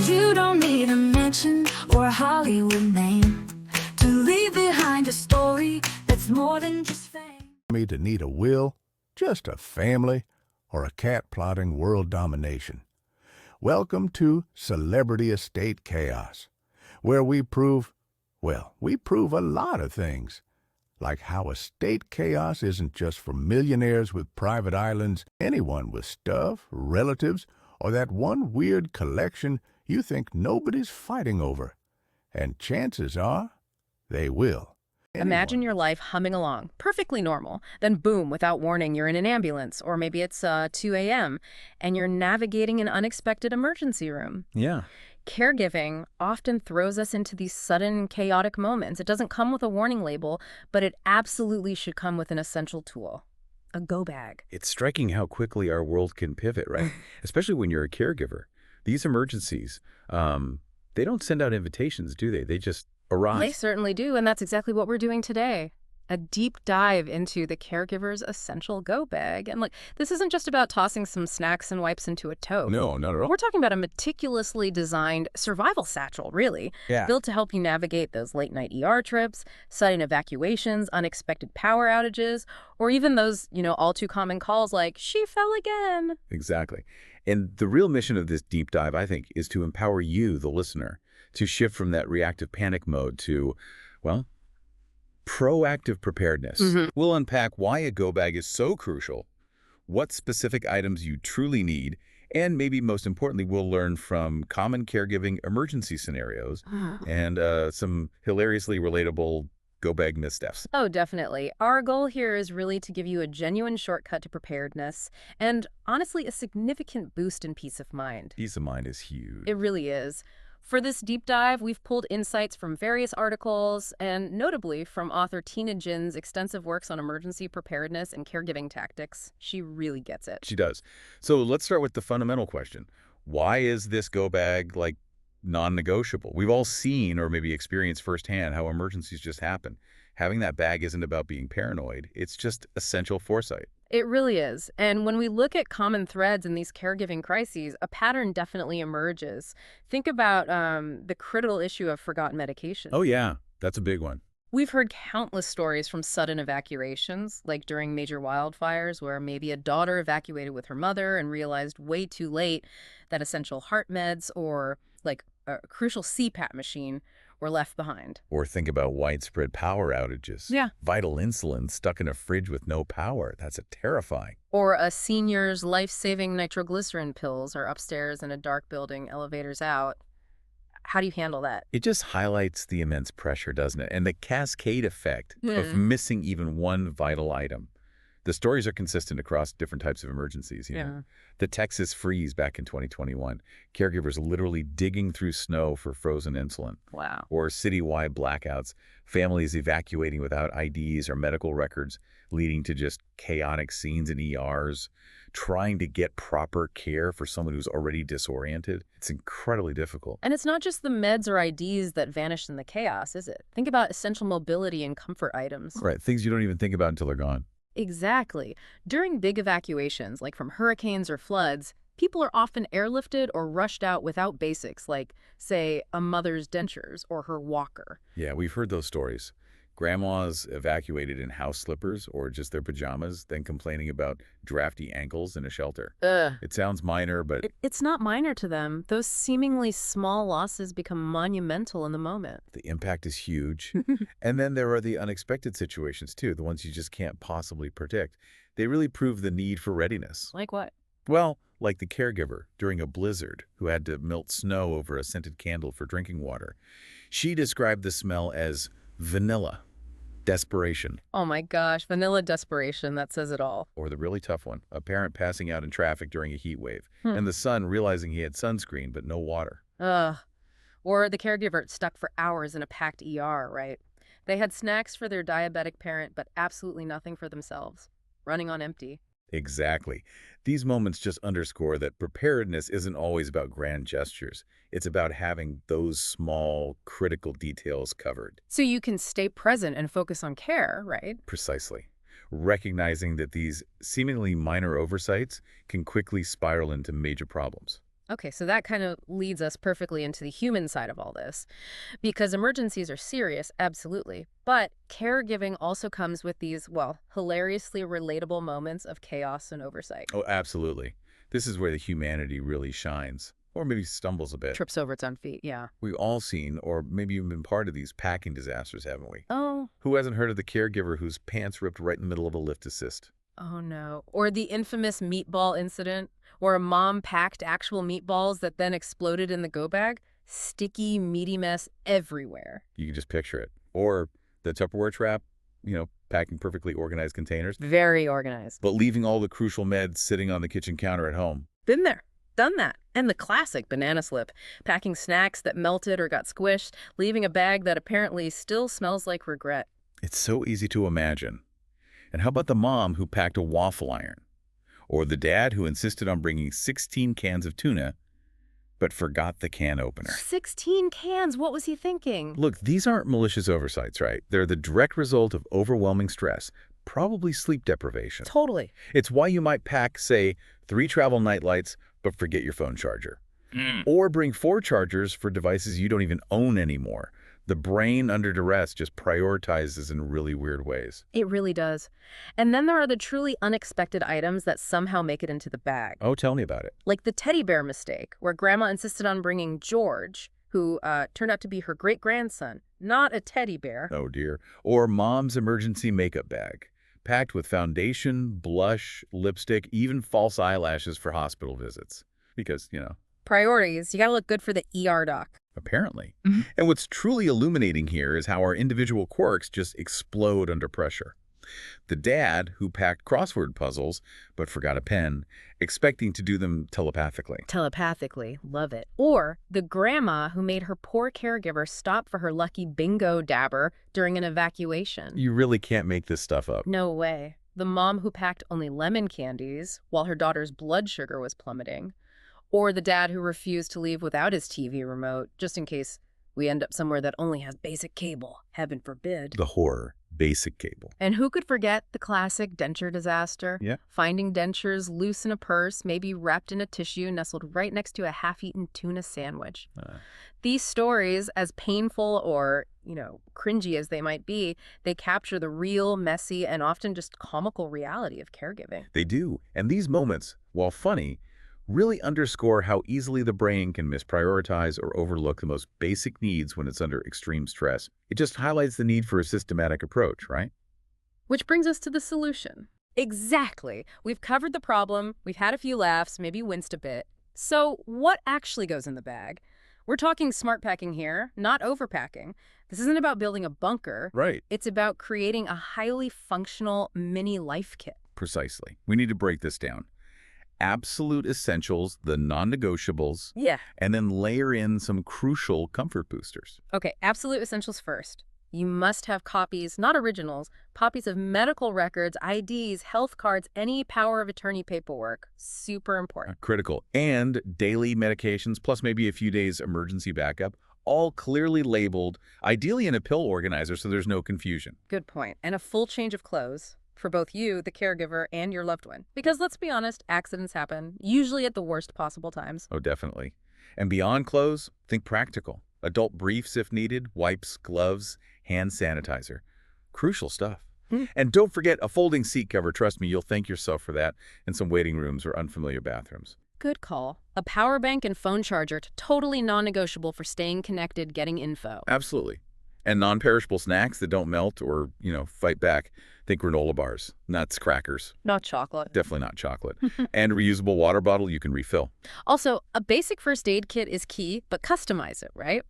You don't need a mansion or a Hollywood name to leave behind a story that's more than just fame. Me to need a will, just a family, or a cat plotting world domination. Welcome to Celebrity Estate Chaos, where we prove a lot of things. Like how estate chaos isn't just for millionaires with private islands, anyone with stuff, relatives, or that one weird collection you think nobody's fighting over. And chances are, they will. Imagine your life humming along, perfectly normal. Then boom, without warning, you're in an ambulance, or maybe it's 2 a.m., and you're navigating an unexpected emergency room. Yeah. Caregiving often throws us into these sudden, chaotic moments. It doesn't come with a warning label, but it absolutely should come with an essential tool, a go bag. It's striking how quickly our world can pivot, right? Especially when you're a caregiver. These emergencies, they don't send out invitations, do they? They just arrive. They certainly do, and that's exactly what we're doing today. A deep dive into the caregiver's essential go bag. And look, this isn't just about tossing some snacks and wipes into a tote. No, not at all. We're talking about a meticulously designed survival satchel, really. Yeah. Built to help you navigate those late-night ER trips, sudden evacuations, unexpected power outages, or even those, all too common calls like, "She fell again." Exactly. And the real mission of this deep dive, I think, is to empower you, the listener, to shift from that reactive panic mode to, proactive preparedness. We'll unpack why a go bag is so crucial, what specific items you truly need, and maybe most importantly, we'll learn from common caregiving emergency scenarios and some hilariously relatable go bag missteps. Oh, definitely. Our goal here is really to give you a genuine shortcut to preparedness and, honestly, a significant boost in peace of mind. Peace of mind is huge. It really is. For this deep dive, we've pulled insights from various articles and notably from author Tina Jin's extensive works on emergency preparedness and caregiving tactics. She really gets it. She does. So let's start with the fundamental question. Why is this go bag non-negotiable? We've all seen or maybe experienced firsthand how emergencies just happen. Having that bag isn't about being paranoid. It's just essential foresight. It really is. And when we look at common threads in these caregiving crises, a pattern definitely emerges. Think about the critical issue of forgotten medication. Oh, yeah. That's a big one. We've heard countless stories from sudden evacuations, like during major wildfires, where maybe a daughter evacuated with her mother and realized way too late that essential heart meds or a crucial CPAP machine were left behind. Or think about widespread power outages. Yeah. Vital insulin stuck in a fridge with no power. That's terrifying. Or a senior's life-saving nitroglycerin pills are upstairs in a dark building, elevators out. How do you handle that? It just highlights the immense pressure, doesn't it? And the cascade effect of missing even one vital item. The stories are consistent across different types of emergencies. You know? The Texas freeze back in 2021, caregivers literally digging through snow for frozen insulin. Wow. Or citywide blackouts, families evacuating without IDs or medical records, leading to just chaotic scenes in ERs, trying to get proper care for someone who's already disoriented. It's incredibly difficult. And it's not just the meds or IDs that vanish in the chaos, is it? Think about essential mobility and comfort items. Right, things you don't even think about until they're gone. Exactly. During big evacuations, like from hurricanes or floods, people are often airlifted or rushed out without basics, like, say, a mother's dentures or her walker. Yeah, we've heard those stories. Grandmas evacuated in house slippers or just their pajamas, then complaining about drafty ankles in a shelter. It sounds minor, but It's not minor to them. Those seemingly small losses become monumental in the moment. the impact is huge. And then there are the unexpected situations, too, the ones you just can't possibly predict. They really prove the need for readiness. Like what? Well, like the caregiver during a blizzard who had to melt snow over a scented candle for drinking water. She described the smell as vanilla, desperation. Oh my gosh, vanilla desperation, that says it all. Or the really tough one, a parent passing out in traffic during a heat wave, and the son realizing he had sunscreen but no water. Ugh. Or the caregiver stuck for hours in a packed ER, right? They had snacks for their diabetic parent, but absolutely nothing for themselves. Running on empty. Exactly. These moments just underscore that preparedness isn't always about grand gestures. It's about having those small, critical details covered. So you can stay present and focus on care, right? Precisely. Recognizing that these seemingly minor oversights can quickly spiral into major problems. Okay, so that kind of leads us perfectly into the human side of all this. Because emergencies are serious, absolutely. But caregiving also comes with these, well, hilariously relatable moments of chaos and oversight. Oh, absolutely. This is where the humanity really shines, or maybe stumbles a bit. Trips over its own feet, yeah. We've all seen, or maybe even been part of these packing disasters, haven't we? Oh, Who hasn't heard of the caregiver whose pants ripped right in the middle of a lift assist? oh no. Or the infamous meatball incident, where a mom packed actual meatballs that then exploded in the go bag. Sticky, meaty mess everywhere. You can just picture it. Or the Tupperware trap, packing perfectly organized containers, Very organized. but leaving all the crucial meds sitting on the kitchen counter at home. Been there, done that. And the classic banana slip, packing snacks that melted or got squished, leaving a bag that apparently still smells like regret. It's so easy to imagine. And how about the mom who packed a waffle iron? Or the dad who insisted on bringing 16 cans of tuna, but forgot the can opener? 16 cans, what was he thinking? Look, these aren't malicious oversights, right? They're the direct result of overwhelming stress, probably sleep deprivation. Totally. It's why you might pack, say, 3 travel nightlights, but forget your phone charger. Or bring 4 chargers for devices you don't even own anymore. The brain under duress just prioritizes in really weird ways. It really does. And then there are the truly unexpected items that somehow make it into the bag. Oh, tell me about it. Like the teddy bear mistake, where Grandma insisted on bringing George, who turned out to be her great-grandson, not a teddy bear. Oh, dear. Or mom's emergency makeup bag, packed with foundation, blush, lipstick, even false eyelashes for hospital visits. Because, Priorities, you gotta look good for the ER doc. apparently. And what's truly illuminating here is how our individual quirks just explode under pressure. The dad who packed crossword puzzles but forgot a pen, expecting to do them telepathically. Telepathically, love it. Or the grandma who made her poor caregiver stop for her lucky bingo dabber during an evacuation. You really can't make this stuff up. No way. The mom who packed only lemon candies while her daughter's blood sugar was plummeting. Or the dad who refused to leave without his TV remote, just in case we end up somewhere that only has basic cable, heaven forbid. The horror, basic cable. And who could forget the classic denture disaster? Yeah. Finding dentures loose in a purse, maybe wrapped in a tissue, nestled right next to a half-eaten tuna sandwich. These stories, as painful or, cringy as they might be, they capture the real, messy, and often just comical reality of caregiving. They do. And these moments, while funny, really underscore how easily the brain can misprioritize or overlook the most basic needs when it's under extreme stress. It just highlights the need for a systematic approach, right? Which brings us to the solution. Exactly. We've covered the problem, we've had a few laughs, maybe winced a bit. So what actually goes in the bag? We're talking smart packing here, not overpacking. This isn't about building a bunker. Right. It's about creating a highly functional mini life kit. Precisely. We need to break this down. Absolute essentials, the non-negotiables, Yeah. and then layer in some crucial comfort boosters. Okay, absolute essentials first. You must have copies, not originals, copies of medical records, IDs, health cards, any power of attorney paperwork. Super important. Critical. And daily medications, plus maybe a few days emergency backup, all clearly labeled, ideally in a pill organizer so there's no confusion. Good point. And a full change of clothes for both you, the caregiver, and your loved one. Because let's be honest, accidents happen, usually at the worst possible times. Oh, definitely. And beyond clothes, think practical. Adult briefs if needed, wipes, gloves, hand sanitizer. Crucial stuff. And don't forget a folding seat cover. Trust me, you'll thank yourself for that in some waiting rooms or unfamiliar bathrooms. Good call. A power bank and phone charger, totally non-negotiable for staying connected, getting info. Absolutely. And non-perishable snacks that don't melt or, fight back. Think granola bars, nuts, crackers. Not chocolate. Definitely not chocolate. And a reusable water bottle you can refill. Also, a basic first aid kit is key, but customize it, right?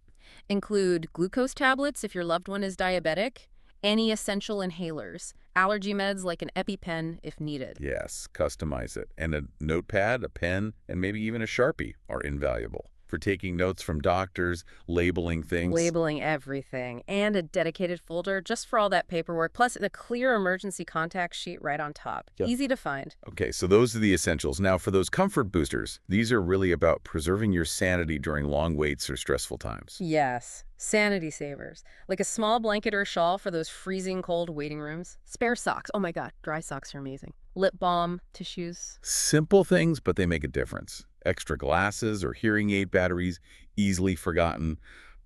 Include glucose tablets if your loved one is diabetic, any essential inhalers, allergy meds like an EpiPen if needed. Yes, customize it. And a notepad, a pen, and maybe even a Sharpie are invaluable for taking notes from doctors, labeling things. Labeling everything, and a dedicated folder just for all that paperwork, plus a clear emergency contact sheet right on top. Yeah. Easy to find. Okay, so those are the essentials. Now, for those comfort boosters, these are really about preserving your sanity during long waits or stressful times. Yes. Sanity savers, like a small blanket or shawl for those freezing cold waiting rooms. Spare socks. Oh my God, dry socks are amazing. Lip balm, tissues. Simple things, but they make a difference. Extra glasses or hearing aid batteries, easily forgotten,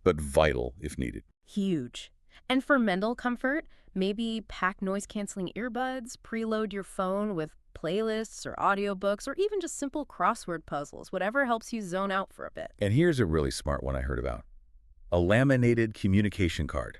but vital if needed. Huge. And for mental comfort, maybe pack noise-canceling earbuds, preload your phone with playlists or audiobooks, or even just simple crossword puzzles, whatever helps you zone out for a bit. And here's a really smart one I heard about. A laminated communication card.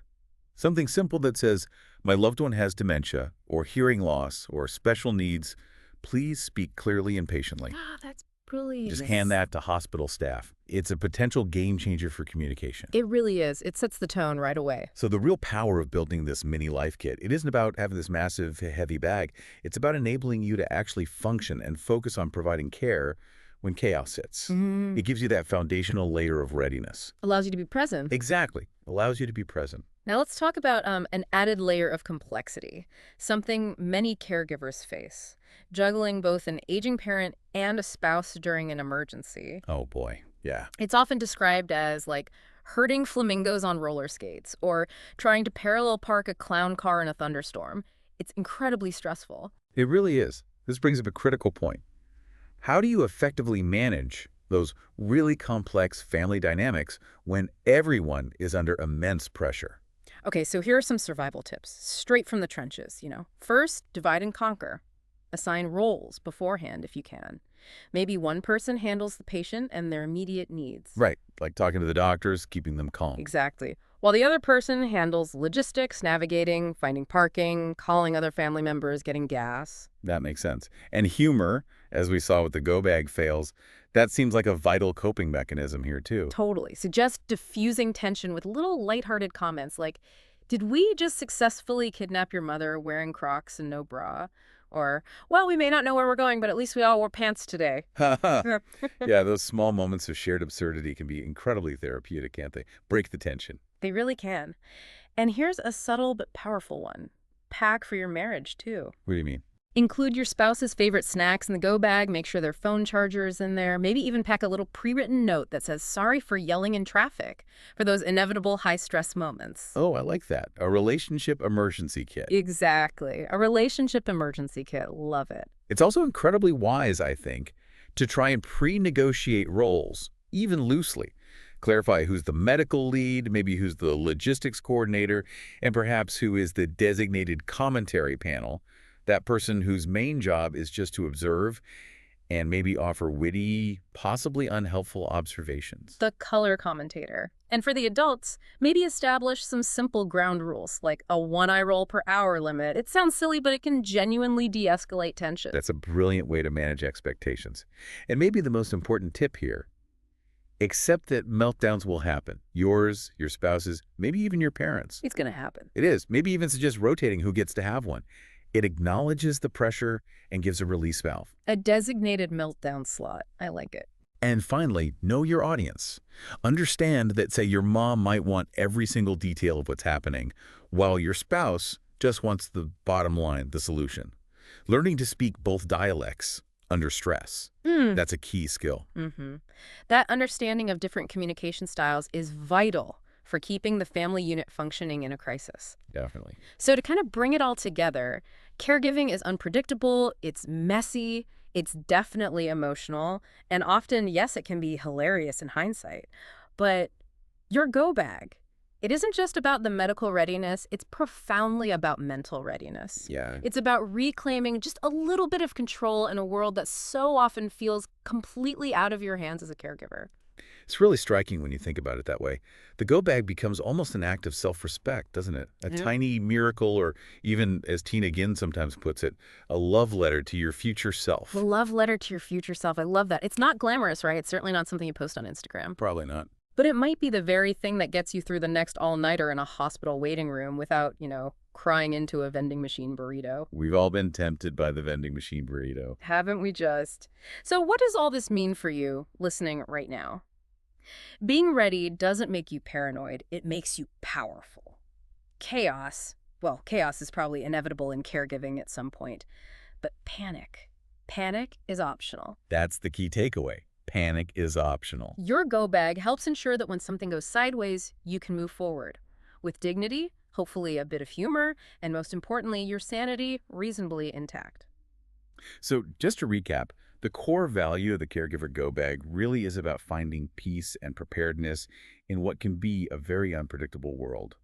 Something simple that says, "My loved one has dementia, or hearing loss, or special needs. Please speak clearly and patiently." Ah, that's brilliant. Just hand that to hospital staff. It's a potential game changer for communication. It really is. It sets the tone right away. So the real power of building this mini life kit, it isn't about having this massive, heavy bag. It's about enabling you to actually function and focus on providing care when chaos hits. It gives you that foundational layer of readiness. Allows you to be present. Exactly. Allows you to be present. Now let's talk about an added layer of complexity, something many caregivers face, juggling both an aging parent and a spouse during an emergency. Oh boy. Yeah. It's often described as like herding flamingos on roller skates or trying to parallel park a clown car in a thunderstorm. It's incredibly stressful. It really is. This brings up a critical point. How do you effectively manage those really complex family dynamics when everyone is under immense pressure? Okay, so here are some survival tips, straight from the trenches, First, divide and conquer. Assign roles beforehand if you can. Maybe one person handles the patient and their immediate needs. Right, like talking to the doctors, keeping them calm. Exactly. While the other person handles logistics, navigating, finding parking, calling other family members, getting gas. That makes sense. And humor, as we saw with the go bag fails, that seems like a vital coping mechanism here too. Totally. Suggest diffusing tension with little lighthearted comments like, "Did we just successfully kidnap your mother wearing Crocs and no bra?" Or, "Well, we may not know where we're going, but at least we all wore pants today." Yeah, those small moments of shared absurdity can be incredibly therapeutic, can't they? Break the tension. They really can. And here's a subtle but powerful one. Pack for your marriage, too. What do you mean? Include your spouse's favorite snacks in the go bag, make sure their phone charger is in there, maybe even pack a little pre-written note that says, "Sorry for yelling in traffic," for those inevitable high-stress moments. Oh, I like that. A relationship emergency kit. Exactly. A relationship emergency kit. Love it. It's also incredibly wise, I think, to try and pre-negotiate roles, even loosely. Clarify who's the medical lead, maybe who's the logistics coordinator, and perhaps who is the designated commentary panel, that person whose main job is just to observe and maybe offer witty, possibly unhelpful observations. The color commentator. And for the adults, maybe establish some simple ground rules, like a 1-eye roll per hour limit. It sounds silly, but it can genuinely de-escalate tension. That's a brilliant way to manage expectations. And maybe the most important tip here, accept that meltdowns will happen. Yours, your spouse's, maybe even your parents'. It's going to happen. It is. Maybe even suggest rotating who gets to have one. It acknowledges the pressure and gives a release valve. A designated meltdown slot. I like it. And finally, know your audience. Understand that, say, your mom might want every single detail of what's happening, while your spouse just wants the bottom line, the solution. Learning to speak both dialects under stress. That's a key skill. That understanding of different communication styles is vital for keeping the family unit functioning in a crisis. Definitely. So to kind of bring it all together, caregiving is unpredictable, it's messy, it's definitely emotional, and often, yes, it can be hilarious in hindsight. But your go bag, it isn't just about the medical readiness, it's profoundly about mental readiness. Yeah. It's about reclaiming just a little bit of control in a world that so often feels completely out of your hands as a caregiver. It's really striking when you think about it that way. The go bag becomes almost an act of self-respect, doesn't it? A tiny miracle, or even, as Tina Ginn sometimes puts it, a love letter to your future self. A love letter to your future self. I love that. It's not glamorous, right? It's certainly not something you post on Instagram. Probably not. But it might be the very thing that gets you through the next all-nighter in a hospital waiting room without, crying into a vending machine burrito. We've all been tempted by the vending machine burrito. Haven't we just? So what does all this mean for you listening right now? Being ready doesn't make you paranoid, it makes you powerful. Chaos is probably inevitable in caregiving at some point, but panic is optional. That's the key takeaway. Panic is optional. Your go bag helps ensure that when something goes sideways, you can move forward with dignity, hopefully a bit of humor, and most importantly, your sanity reasonably intact. So just to recap, the core value of the Caregiver Go Bag really is about finding peace and preparedness in what can be a very unpredictable world.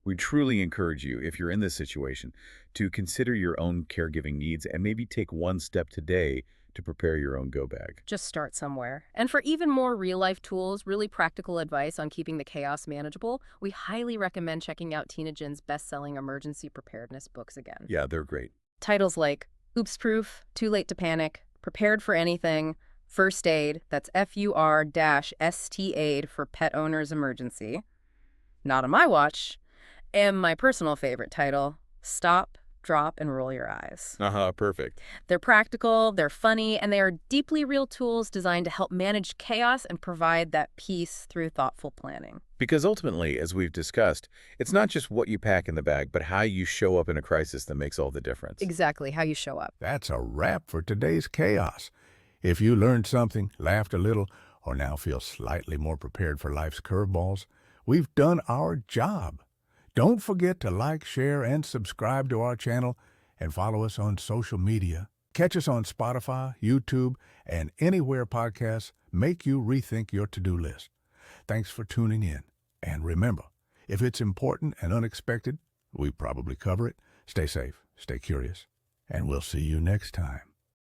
We truly encourage you, if you're in this situation, to consider your own caregiving needs and maybe take one step today to prepare your own go bag. Just start somewhere. And for even more real-life tools, really practical advice on keeping the chaos manageable, we highly recommend checking out Tina Jin's best-selling emergency preparedness books again. Yeah, they're great. Titles like Oops Proof, Too Late to Panic, Prepared for Anything, First Aid, that's FUR-ST-AID for pet owner's emergency, Not on My Watch, and my personal favorite title, Stop, Drop, and Roll Your Eyes. Perfect. They're practical, they're funny, and they are deeply real tools designed to help manage chaos and provide that peace through thoughtful planning. Because ultimately, as we've discussed, it's not just what you pack in the bag, but how you show up in a crisis that makes all the difference. Exactly, how you show up. That's a wrap for today's chaos. If you learned something, laughed a little, or now feel slightly more prepared for life's curveballs, we've done our job. Don't forget to like, share, and subscribe to our channel and follow us on social media. Catch us on Spotify, YouTube, and anywhere podcasts make you rethink your to-do list. Thanks for tuning in. And remember, if it's important and unexpected, we probably cover it. Stay safe, stay curious, and we'll see you next time.